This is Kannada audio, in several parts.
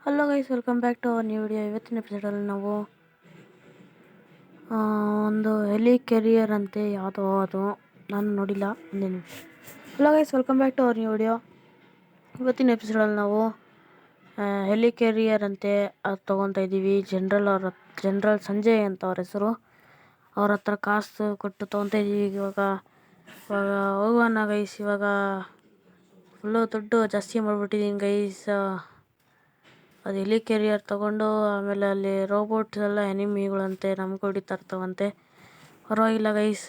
Hello guys, welcome back to our new video. ಇವತ್ತಿನ ಎಪಿಸೋಡಲ್ಲಿ ನಾವು ಒಂದು ಹೆಲಿ ಕೆರಿಯರ್ ಅಂತೆ ಯಾವುದೋ ಅದು ನಾನು ನೋಡಿಲ್ಲ. ಒಂದೇ ನಿಮಿಷ. Hello guys, welcome back to our new video. ಇವತ್ತಿನ ಎಪಿಸೋಡಲ್ಲಿ ನಾವು ಹೆಲಿ ಕೆರಿಯರ್ ಅಂತೆ ಅದು ತೊಗೊತಾ ಇದ್ದೀವಿ. ಜನರಲ್ ಸಂಜಯ್ ಅಂತ ಅವ್ರ ಹೆಸರು. ಅವ್ರ ಹತ್ರ ಕಾಸು ಕೊಟ್ಟು ತೊಗೊತಾ ಇದ್ದೀವಿ. ಇವಾಗ ಹೋಗೋಣ ಗೈಸ್. ಇವಾಗ ಫುಲ್ಲು ದುಡ್ಡು ಜಾಸ್ತಿ ಮಾಡಿಬಿಟ್ಟಿದ್ದೀನಿ ಗೈಸ್. ಅದು ಹೆಲಿ ಕೆರಿಯರ್ ತೊಗೊಂಡು ಆಮೇಲೆ ಅಲ್ಲಿ ರೋಬೋಟ್ಸ್ ಎಲ್ಲ ಎನಿಮಿಗಳಂತೆ ನಮ್ಗೆ ಹೊಡಿತಾ ಇರ್ತಾವಂತೆ. ಪರವಾಗಿಲ್ಲ ಗೈಸ್,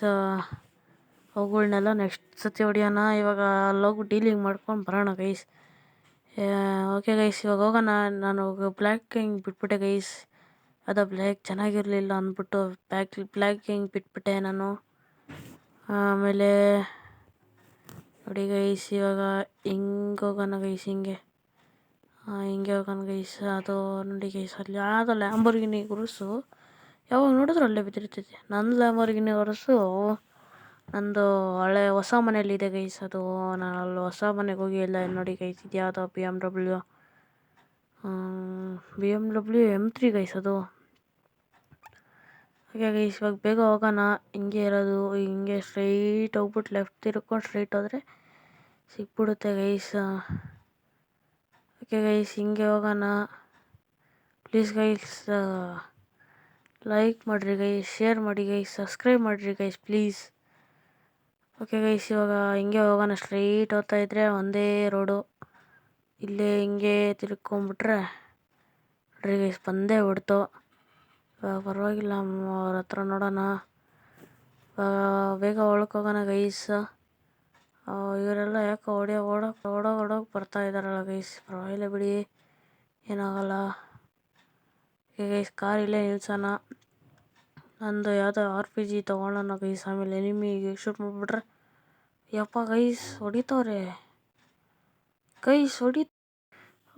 ಅವುಗಳ್ನೆಲ್ಲ ನೆಕ್ಸ್ಟ್ ಸತಿ ಹೊಡಿಯೋಣ. ಇವಾಗ ಅಲ್ಲೋಗಿ ಡೀಲಿಂಗ್ ಮಾಡ್ಕೊಂಡು ಬರೋಣ ಗೈಸ್. ಓಕೆ ಗೈಸ್, ಇವಾಗ ಹೋಗೋಣ. ನಾನು ಬ್ಲ್ಯಾಕ್ ಕಿಂಗ್ ಬಿಟ್ಬಿಟ್ಟೆ ಗೈಸ್. ಅದು ಬ್ಲ್ಯಾಕ್ ಚೆನ್ನಾಗಿರಲಿಲ್ಲ ಅಂದ್ಬಿಟ್ಟು ಬ್ಲ್ಯಾಕ್ ಕಿಂಗ್ ಬಿಟ್ಬಿಟ್ಟೆ ನಾನು. ಆಮೇಲೆ ನೋಡಿ ಗೈಸ್, ಇವಾಗ ಹಿಂಗೆ ಹೋಗೋಣ ಗೈಸ್. ಹಿಂಗೆ ಹೋಗೋಣ ಗೈಸ್. ಅದು ನೋಡಿ ಗೈಸ್, ಅಲ್ಲಿ ಯಾವುದೋ ಲ್ಯಾಂಬೋರ್ಗಿನಿ ಉರುಸು ಯಾವಾಗ ನೋಡಿದ್ರು ಅಲ್ಲೇ ಬಿದ್ದಿರ್ತೈತೆ. ನನ್ನ ಲ್ಯಾಂಬೋರ್ಗಿನಿ ಉರುಸು ನಂದು ಹೊಸ ಮನೇಲಿದೆ ಗೈಸ್. ಅದು ನಾನು ಅಲ್ಲಿ ಹೊಸ ಮನೆಗೆ ಹೋಗಿ ಎಲ್ಲ ನೋಡಿ ಗೈಸ್. ಇದು ಯಾವುದೋ BMW M3 ಗೈಸ್ ಅದು. ಹಾಗೆ ಗೈಸ್, ಇವಾಗ ಬೇಗ ಹೋಗೋಣ. ಹಿಂಗೆ ಇರೋದು, ಹಿಂಗೆ ಸ್ಟ್ರೈಟ್ ಹೋಗ್ಬಿಟ್ಟು ಲೆಫ್ಟ್ ತಿರ್ಕೊಂಡು ಸ್ಟ್ರೈಟ್ ಹೋದರೆ ಸಿಕ್ಬಿಡುತ್ತೆ ಗೈಸ್. ಓಕೆ ಗೈಸ್, ಹಿಂಗೆ ಹೋಗೋಣ. ಪ್ಲೀಸ್ ಗೈಸ್, ಲೈಕ್ ಮಾಡಿರಿ ಗೈಸ್, ಶೇರ್ ಮಾಡಿ ಗೈಸ್, ಸಬ್ಸ್ಕ್ರೈಬ್ ಮಾಡಿರಿ ಗೈಸ್ ಪ್ಲೀಸ್. ಓಕೆ ಗೈಸ್, ಇವಾಗ ಹಿಂಗೆ ಹೋಗೋಣ. ಸ್ಟ್ರೈಟ್ ಹೋಗ್ತಾ ಇದ್ದರೆ ಒಂದೇ ರೋಡು. ಇಲ್ಲೇ ಹಿಂಗೆ ತಿರ್ಕೊಂಬಿಟ್ರೆ ನೋಡ್ರಿ ಗೈಸ್, ಬಂದೇ ಬಿಡ್ತು. ಪರವಾಗಿಲ್ಲ, ಅವ್ರ ಹತ್ರ ನೋಡೋಣ. ಬೇಗ ಒಳಕ್ಕೆ ಹೋಗೋಣ ಗೈಸ್. ಇವರೆಲ್ಲ ಯಾಕೆ ಓಡೋಗಿ ಬರ್ತಾ ಇದ್ದಾರಲ್ಲ ಗೈಸ್. ಪರವಾಗಿಲ್ಲ ಬಿಡಿ, ಏನಾಗಲ್ಲ. ಗೈಸ್, ಕಾರ್ ಇಲ್ಲೇ ನಿಲ್ಸೋಣ. ನಂದು ಯಾವುದೋ RPG ತೊಗೊಳ್ಳೋಣ ಗೈಸ್. ಆಮೇಲೆ ಎನಿಮಿಗೆ ಶೂಟ್ ಮಾಡಿಬಿಟ್ರೆ ಯಪ್ಪ ಗೈಸ್ ಹೊಡಿತವ್ರೆ ಗೈಸ್.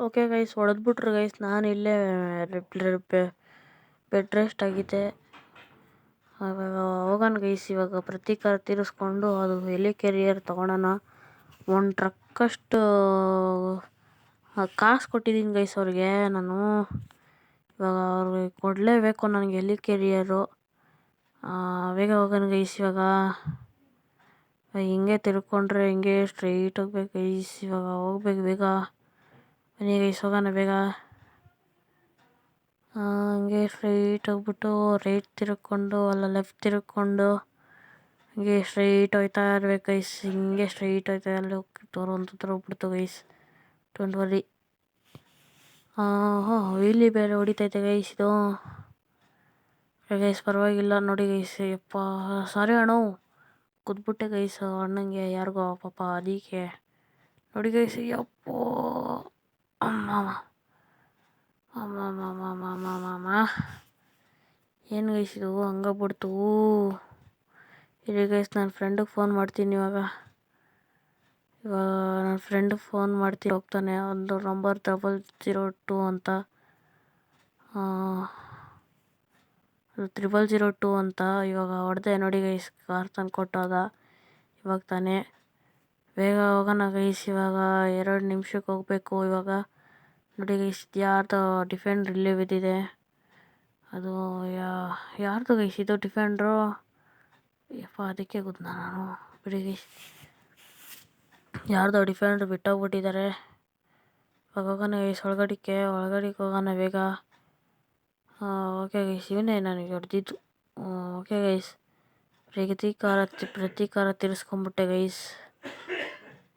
ಓಕೆ ಗೈಸ್, ಹೊಡೆದ್ಬಿಟ್ರು ಗೈಸ್. ನಾನು ಇಲ್ಲೇ ಬೆಡ್ ರೆಸ್ಟ್ ಆಗಿದ್ದೆ. ಆವಾಗ ಹೋಗೋಣ ಗೈಸ್. ಇವಾಗ ಪ್ರತೀಕಾರ ತೀರಿಸ್ಕೊಂಡು ಅದು ಹೆಲಿ ಕೆರಿಯರ್ ತೊಗೊಳೋಣ. ಒಂದು ಟ್ರಕ್ಕಷ್ಟು ಕಾಸು ಕೊಟ್ಟಿದ್ದೀನಿ ಗೈಸ್ ಅವ್ರಿಗೆ ನಾನು. ಇವಾಗ ಅವ್ರಿಗೆ ಕೊಡಲೇಬೇಕು ನನಗೆ ಹೆಲಿ ಕೆರಿಯರು. ಬೇಗ ಹೋಗೋಣ ಗೈಸ್. ಇವಾಗ ಹಿಂಗೆ ತಿರ್ಕೊಂಡ್ರೆ ಹಿಂಗೆ ಸ್ಟ್ರೈಟ್ ಹೋಗ್ಬೇಕು ಗೈಸ್. ಇವಾಗ ಹೋಗ್ಬೇಕು ಬೇಗ. ಬನ್ನಿ ಗೈಸ್, ಹೋಗೋಣ ಬೇಗ. ಹಂಗೆ ಸ್ಟ್ರೈಟ್ ಹೋಗ್ಬಿಟ್ಟು ರೈಟ್ ತಿರ್ಕೊಂಡು ಅಲ್ಲ ಲೆಫ್ಟ್ ತಿರ್ಕೊಂಡು ಹಂಗೆ ಸ್ಟ್ರೈಟ್ ಹೋಗ್ತಾ ಇರ್ಬೇಕು ಗೈಸ್. ಹಿಂಗೆ ಸ್ಟ್ರೈಟ್ ಹೋಗ್ತಾ ಅಲ್ಲಿ ಹೋಗ್ಬಿಡ್ತು ಗೈಸ್. Don't worry. ಇಲ್ಲಿ ಬೇರೆ ಹೊಡಿತೈತೆ ಗೈಸ್ ಇದು. ಗೈಸ್ ಪರವಾಗಿಲ್ಲ ನೋಡಿ ಗೈಸ್. ಯಪ್ಪ ಸಾರಿ ಅಣ್ಣ, ಕುದ್ಬಿಟ್ಟೆ ಗೈಸ್ ಅಣ್ಣಂಗೆ ಯಾರಿಗೋ ಪಾಪ. ಅದಕ್ಕೆ ನೋಡಿ ಗೈಸ್. ಯಪ್ಪೋ ಅಮ್ಮ ಏನು ಗೈಸ್ ಇದು ಹಂಗಾಗ್ಬಿಡ್ತು. ಇಲ್ಲಿ ಗೈಸ್, ನನ್ನ ಫ್ರೆಂಡಿಗೆ ಫೋನ್ ಮಾಡ್ತೀನಿ ಇವಾಗ ನನ್ನ ಫ್ರೆಂಡಿಗೆ ಫೋನ್ ಮಾಡ್ತೀನಿ. ಹೋಗ್ತಾನೆ. ಒಂದು ನಂಬರ್ 002 ಅಂತ 002 ಅಂತ. ಇವಾಗ ಹೊಡೆದೆ ನೋಡಿ ಗೈಸ್. ಕಾರ್ ತಂದು ಕೊಟ್ಟೋದ ಇವಾಗ ತಾನೇ. ಬೇಗ ಹೋಗೋಣ ಗೈಸ್. ಇವಾಗ 2 ನಿಮಿಷಕ್ಕೆ ಹೋಗಬೇಕು ಇವಾಗ. ನೋಡಿ ಗೈಸ್, ಯಾರ್ದು ಡಿಫೆಂಡ್ರ್ ಇಲ್ಲೇ ಬಿದ್ದಿದೆ. ಅದು ಯಾರ್ದು ಗೈಸ್ ಇದು ಡಿಫೆಂಡ್ರು. ಯಪ್ಪ ಅದಕ್ಕೆ ಗೊತ್ತ ನಾನು. ಬಿಡಿ ಗೈಸ್, ಯಾರ್ದೋ ಡಿಫೆಂಡ್ರ್ ಬಿಟ್ಟೋಗ್ಬಿಟ್ಟಿದ್ದಾರೆ. ಇವಾಗ ಹೋಗೋಣ ಗೈಸ್ ಒಳಗಡಿಕೆ ಹೋಗೋಣ ಬೇಗ. ಓಕೆ ಗೈಸ್, ಇವನೇ ನನಗೆ ಹೊಡೆದಿದ್ದು. ಓಕೆ ಗೈಸ್, ಪ್ರತೀಕಾರ ತೀರಿಸ್ಕೊಂಬಿಟ್ಟೆ ಗೈಸ್.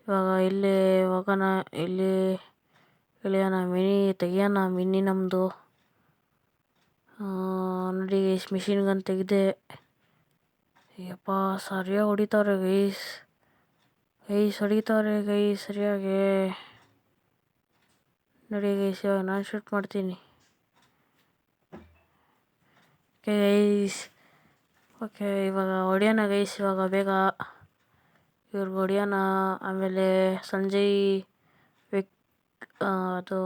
ಇವಾಗ ಇಲ್ಲಿ ಹೋಗೋಣ. ಇಲ್ಲಿ ಇಳಿಯೋಣ. ತೆಗಿಯೋಣ ಮಿನಿ ನಮ್ಮದು. ನೋಡಿ ಗೈಸ್, ಮಿಷಿನ್ ಗನ್ ತೆಗೆದೆ. ಯಪ್ಪ ಸರಿಯಾಗಿ ಹೊಡಿತವ್ರೆ ಗೈಸ್. ಹೊಡಿತವ್ರೆ ಗೈಸ್ ಸರಿಯಾಗಿ. ನೋಡಿ ಗೈಸ್, ಇವಾಗ ನಾನು ಶೂಟ್ ಮಾಡ್ತೀನಿ. ಓಕೆ ಗೈಸ್, ಓಕೆ ಇವಾಗ ಹೊಡಿಯೋಣ ಗೈಸ್. ಇವಾಗ ಬೇಗ ಇವ್ರಿಗೆ ಹೊಡಿಯೋಣ. ಆಮೇಲೆ ಸಂಜಯ್ ಅದು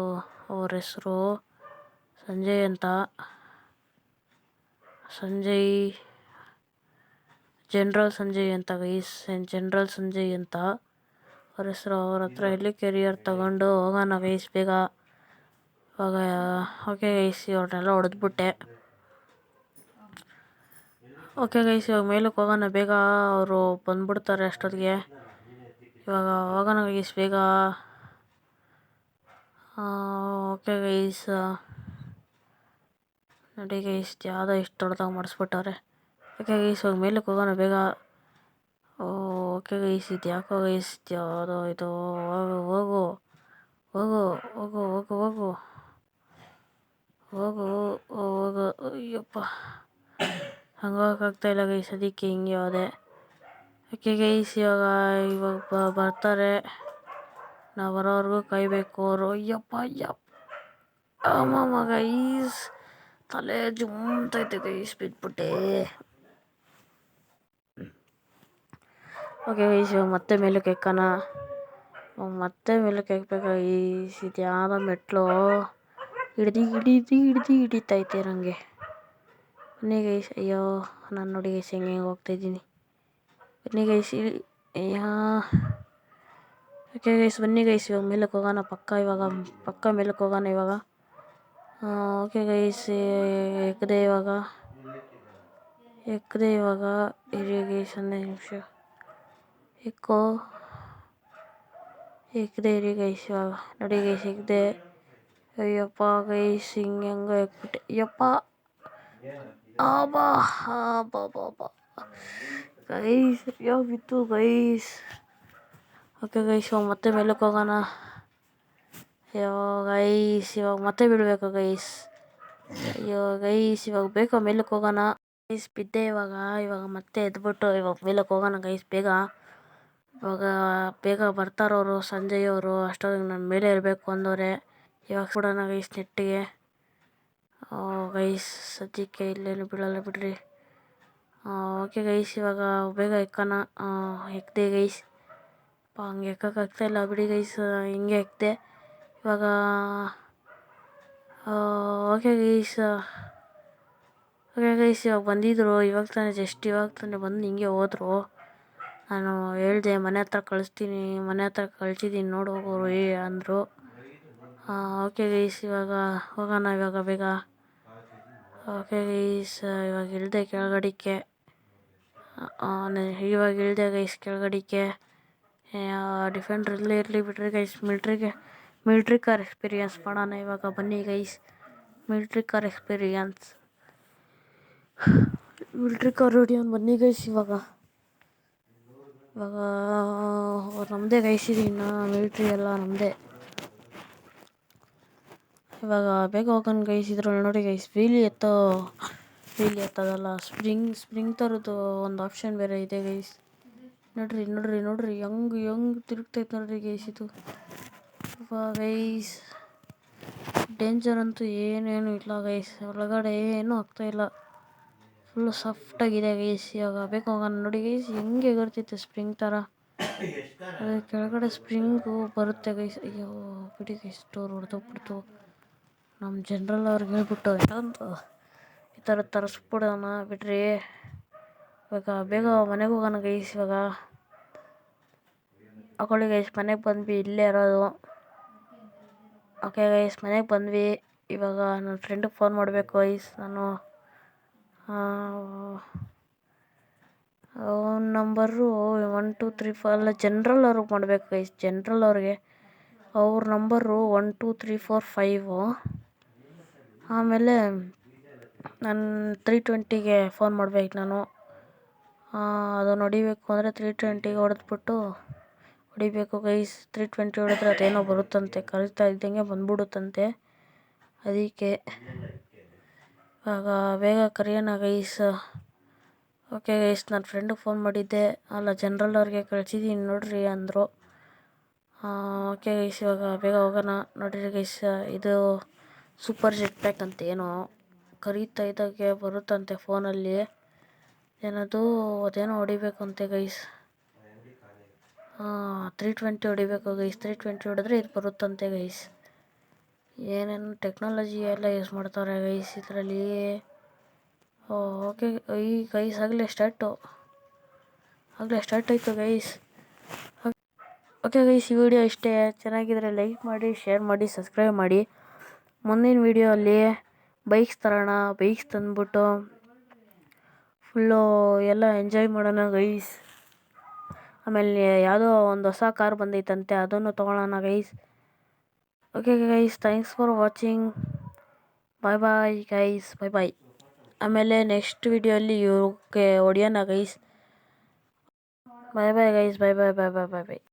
ಅವ್ರ ಹೆಸರು ಸಂಜಯ್ ಅಂತ. ಜನರಲ್ ಸಂಜಯ್ ಅಂತ ಗೈಸ್. ಜನರಲ್ ಸಂಜಯ್ ಅಂತ ಅವ್ರ ಹೆಸರು. ಅವ್ರ ಹತ್ರ ಹೆಲಿ ಕೆರಿಯರ್ ತಗೊಂಡು ಹೋಗೋಣ ಗೈಸ್ ಬೇಗ. ಇವಾಗ ಓಕೆ ಗೈಸ್ ಇವ್ರನ್ನೆಲ್ಲ ಹೊಡೆದ್ಬಿಟ್ಟೆ. ಓಕೆ ಗೈಸ್ ಇವಾಗ ಮೇಲಕ್ಕೆ ಹೋಗೋಣ ಬೇಗ, ಅವರು ಬಂದ್ಬಿಡ್ತಾರೆ ಅಷ್ಟೊತ್ತಿಗೆ. ಇವಾಗ ಹೋಗೋಣ ಗೈಸ್ ಬೇಗ. ಓಕೆ ಗೈಸ್ ನೋಡಿ ಗೈಸ್ ಯಾವುದೋ ಇಷ್ಟು ದೊಡ್ಡದಾಗಿ ಮಾಡಿಸ್ಬಿಟ್ಟವ್ರೆ. ಓಕೆ ಗೈಸ್ ಇವಾಗ ಮೇಲಕ್ಕೆ ಹೋಗೋಣ ಬೇಗ. ಓಕೆ ಗೈಸ್ ಇದು ಯಾಕೋ ಗೈಸ್ ಯಾವುದೋ ಇದು. ಹೋಗು ಹೋಗು ಹೋಗು ಹೋಗು ಹೋಗು ಹೋಗು ಹೋಗು ಹೋಗು. ಅಯ್ಯಪ್ಪ ಹಂಗೋಗಕ್ಕಾಗ್ತಾಯಿಲ್ಲ ಗೈಸ್, ಅದಕ್ಕೆ ಹಿಂಗೆ ಹೋದೆ. ಓಕೆ ಗೈಸ್ ಇವಾಗ ಬರ್ತಾರೆ, ನಾವು ಬರೋವರೆಗೂ ಕಾಯಬೇಕು ಅವರು. ಅಯ್ಯಪ್ಪ ಅಮ್ಮಮ್ಮ ಗೈಸ್ ತಲೆ ಜುಮ್ತೈತೆ ಗೈಸ್, ಬಿದ್ಬಿಟ್ಟೆ. ಓಕೆ ಗೈಸ್ ಇವಾಗ ಮತ್ತೆ ಮೇಲಕ್ಕೆ ಎಕ್ಕೋಣ. ಮತ್ತೆ ಮೇಲಕ್ಕೆ ಎಕ್ಬೇಕು ಗೈಸ್. ಇದು ಯಾವುದೋ ಮೆಟ್ಲು ಹಿಡಿತೈತೆ ನನಗೆ. ಬನ್ನಿ ಗೈಸ್. ಅಯ್ಯೋ ನಾನು ನೋಡಿ ಗೈಸ್ ಹೆಂಗೆ ಹೋಗ್ತಾಯಿದ್ದೀನಿ. ಬನ್ನಿ ಗೈಸ್ ಅಯ್ಯೋ. ಓಕೆ ಗೈಸ್ ಬನ್ನಿ ಗೈಸ್ ಇವಾಗ ಮೇಲಕ್ಕೆ ಹೋಗೋಣ ಪಕ್ಕ ಮೇಲಕ್ಕೆ ಹೋಗೋಣ ಇವಾಗ. ಓಕೆ ಗೈಸ್ ಎಕ್ಕದೆ ಇವಾಗ ಇರಿ ಗೈಸ್ 15 ನಿಮಿಷ ಎಕ್ಕದೆ ಇರಿ ಗೈಸ್. ಇವಾಗ ನೋಡಿ ಗೈಸ್ ಎಕ್ಕದೆ. ಅಯ್ಯಪ್ಪ ಗೈಸ್ ಹೆಂಗೋ ಎಕ್ಬಿಟ್ಟೆ. ಅಯ್ಯಪ್ಪ ಬಾ ಗೈಸ್ ಅಯ್ಯೋ ಬಿತ್ತು ಗೈಸ್. ಓಕೆ ಗೈಸ್ ಇವಾಗ ಮತ್ತೆ ಮೇಲಕ್ಕೆ ಹೋಗೋಣ. ಅಯ್ಯೋ ಗೈಸ್ ಇವಾಗ ಮತ್ತೆ ಬಿಡಬೇಕು ಗೈಸ್. ಅಯ್ಯೋ ಗೈಸ್ ಇವಾಗ ಬೇಕೋ ಮೇಲಕ್ಕೆ ಹೋಗೋಣ ಗೈಸ್. ಬಿದ್ದೆ ಇವಾಗ ಮತ್ತೆ ಎದ್ಬಿಟ್ಟು ಇವಾಗ ಮೇಲಕ್ಕೆ ಹೋಗೋಣ ಗೈಸ್ ಬೇಗ. ಇವಾಗ ಬೇಗ ಬರ್ತಾರವರು ಸಂಜಯ್ ಅವರು. ಅಷ್ಟೊತ್ತಿಗೆ ನಾನು ಮೇಲೆ ಇರಬೇಕು ಅಂದವ್ರೆ. ಇವಾಗ ಬಿಡೋಣ ಗೈಸ್ ನೆಟ್ಟಿಗೆ. ಗೈಸ್ ಸದ್ಯಕ್ಕೆ ಇಲ್ಲೇನು ಬೀಳಲ್ಲ ಬಿಡ್ರಿ. ಓಕೆ ಗೈಸ್ ಇವಾಗ ಬೇಗ ಎಕ್ಕೋಣ. ಎಕ್ದೆ ಗೈಸ್. ಹಂಗೆ ಎಕ್ಕೋಕ್ಕಾಗ್ತಾಯಿಲ್ಲ ಬಿಡಿ ಗೈಸ್, ಹಿಂಗೆ ಎಕ್ದೆ ಇವಾಗ. ಓಕೆ ಗೈಸ್ ಇವಾಗ ಬಂದಿದ್ದರು. ಇವಾಗ ತಾನೇ ಬಂದು ಹಿಂಗೆ ಹೋದರು. ನಾನು ಹೇಳಿದೆ ಮನೆ ಹತ್ರ ಕಳಿಸಿದ್ದೀನಿ ನೋಡು ಹೋಗೋರು ಅಂದರು. ಓಕೆ ಗೈಸ್ ಇವಾಗ ಹೋಗೋಣ ಇವಾಗ ಬೇಗ. ಓಕೆ ಗೈಸ್ ಇವಾಗ ಇಳಿದೆ ಕೆಳಗಡಿಕೆ. ಗೈಸ್ ಕೆಳಗಡಿಕೆ. ಡಿಫೆಂಡ್ರ್ ಇಲ್ಲೇ ಇರಲಿ ಬಿಡ್ರಿ ಗೈಸ್. ಮಿಲ್ಟ್ರಿ ಕಾರ್ ಎಕ್ಸ್ಪೀರಿಯನ್ಸ್ ಮಾಡೋಣ ಇವಾಗ. ಬನ್ನಿ guys military car experience. Military car ಹೊಡಿಯೋಣ ಬನ್ನಿ ಗೈಸ್. ಇವಾಗ ನಮ್ಮದೇ ಗೈಸ್ ಇದು. ಇನ್ನು ಮಿಲ್ಟ್ರಿ ಎಲ್ಲ ನಮ್ಮದೇ. ಇವಾಗ ಬೇಗ ಹೋಗೋಣ ಗೈಸ್. ಇದ್ರಲ್ಲಿ ನೋಡಿ ಗೈಸ್ ವೀಲಿ ಎತ್ತೋದಲ್ಲ, ಸ್ಪ್ರಿಂಗ್ ಥರದ್ದು ಒಂದು ಆಪ್ಷನ್ ಬೇರೆ ಇದೆ ಗೈಸ್. ನೋಡ್ರಿ ಹೆಂಗ್ ತಿರುಗ್ತೈತೆ ನೋಡ್ರಿ ಗೈಸ್ ಇದು. ಗೈಸ್ ಡೇಂಜರ್ ಅಂತೂ ಏನೇನು ಇಲ್ಲ ಗೈಸ್. ಒಳಗಡೆ ಏನೂ ಆಗ್ತಾಯಿಲ್ಲ, ಫುಲ್ಲು ಸಾಫ್ಟಾಗಿದೆ ಗೈಸ್. ಇವಾಗ ಬೇಕು ಹೋಗೋಣ ನೋಡಿ ಗೈಸ್ ಹೆಂಗೆ ಎಗರ್ತಿತ್ತು ಸ್ಪ್ರಿಂಗ್ ಥರ. ಅದೇ ಕೆಳಗಡೆ ಸ್ಪ್ರಿಂಗು ಬರುತ್ತೆ ಗೈಸ್. ಅಯ್ಯೋ ಬಿಡಿ ಗೈಸ್, ಡೋರ್ ಹೊಡೆದೋಗ್ಬಿಡ್ತು. ನಮ್ಮ ಜನರಲ್ ಅವ್ರಿಗೆ ಹೇಳ್ಬಿಟ್ಟು ಇನ್ನೊಂದು ಈ ಥರ ತರಿಸ್ಬಿಡೋಣ ಬಿಡ್ರಿ. ಇವಾಗ ಬೇಗ ಮನೆಗೆ ಹೋಗೋಣ ಗೈಸ್. ಇವಾಗ ಹಾಕೊಳ್ಳಿ ಗೈಸ್, ಮನೆಗೆ ಬಂದ್ವಿ, ಇಲ್ಲೇ ಇರೋದು. ಓಕೆ ಗೈಸ್ ಮನೆಗೆ ಬಂದ್ವಿ. ಇವಾಗ ನನ್ನ ಫ್ರೆಂಡಿಗೆ ಫೋನ್ ಮಾಡಬೇಕು ಗೈಸ್ ನಾನು. ಅವನ ನಂಬರು 1234 ಅಲ್ಲ, ಜನರಲ್ ಅವ್ರಿಗೆ ಮಾಡಬೇಕು ಗೈಸ್. ಜನರಲ್ ಅವ್ರಿಗೆ ಅವ್ರ ನಂಬರು 12345. ಆಮೇಲೆ ನಾನು 320ಗೆ ಫೋನ್ ಮಾಡ್ಬೇಕು ನಾನು. ಅದನ್ನು ಹೊಡಿಬೇಕು ಅಂದರೆ 320ಗೆ ಹೊಡಿಬೇಕು ಗೈಸ್. 320 ಹೊಡೆದ್ರೆ ಅದೇನೋ ಬರುತ್ತಂತೆ, ಕರೀತಾ ಇದ್ದಂಗೆ ಬಂದ್ಬಿಡುತ್ತಂತೆ. ಅದಕ್ಕೆ ಇವಾಗ ಬೇಗ ಕರೆಯೋಣ ಗೈಸ್. ಓಕೆ ಗೈಸ್ ನನ್ನ ಫ್ರೆಂಡಿಗೆ ಫೋನ್ ಮಾಡಿದ್ದೆ, ಅಲ್ಲ ಜನರಲ್ ಅವ್ರಿಗೆ ಕಳಿಸಿದ್ದೀನಿ ನೋಡ್ರಿ ಅಂದರು. ಓಕೆ ಗೈಸ್ ಇವಾಗ ಬೇಗ ಹೋಗೋಣ ನೋಡಿರಿ ಗೈಸ್. ಇದು ಸೂಪರ್ ಜೆಟ್ ಪ್ಯಾಕ್ ಅಂತ ಏನೋ ಕರೀತಾ ಇದ್ದಾಗೆ ಬರುತ್ತಂತೆ ಫೋನಲ್ಲಿ. ಅದೇನೋ ಹೊಡಿಬೇಕಂತೆ ಗೈಸ್. 320 ಹೊಡಿಬೇಕು ಗೈಸ್. 320 ಹೊಡೆದ್ರೆ ಇದು ಬರುತ್ತಂತೆ ಗೈಸ್. ಏನೇನು ಟೆಕ್ನಾಲಜಿ ಎಲ್ಲ ಯೂಸ್ ಮಾಡ್ತಾರೆ ಗೈಸ್ ಇದರಲ್ಲಿ. ಓಕೆ ಈ ಗೈಸ್ ಆಗಲೇ ಸ್ಟಾರ್ಟ್ ಆಯಿತು ಗೈಸ್. ಓಕೆ ಗೈಸ್ ಈ ವಿಡಿಯೋ ಇಷ್ಟೇ. ಚೆನ್ನಾಗಿದ್ರೆ ಲೈಕ್ ಮಾಡಿ, ಶೇರ್ ಮಾಡಿ, ಸಬ್ಸ್ಕ್ರೈಬ್ ಮಾಡಿ. ಮುಂದಿನ ವಿಡಿಯೋ ಅಲ್ಲಿ ಬೈಕ್ಸ್ ತರೋಣ, ಬೈಕ್ಸ್ ತಂದ್ಬಿಟ್ಟು ಫುಲ್ಲು ಎಲ್ಲ ಎಂಜಾಯ್ ಮಾಡೋಣ ಗೈಸ್. ಆಮೇಲೆ ಯಾವುದೋ ಒಂದು ಹೊಸ ಕಾರ್ ಬಂದೈತಂತೆ, ಅದನ್ನು ತೊಗೊಳ್ಳೋಣ guys. Okay guys, thanks for watching. Bye bye guys, bye bye. ಆಮೇಲೆ ನೆಕ್ಸ್ಟ್ ವಿಡಿಯೋಲ್ಲಿ ಇವ್ರಿಗೆ ಹೊಡಿಯೋಣ guys. Bye bye guys, bye ಬಾಯ್ ಬಾಯ್ ಬಾಯ್ ಬಾಯ್ ಬಾಯ್.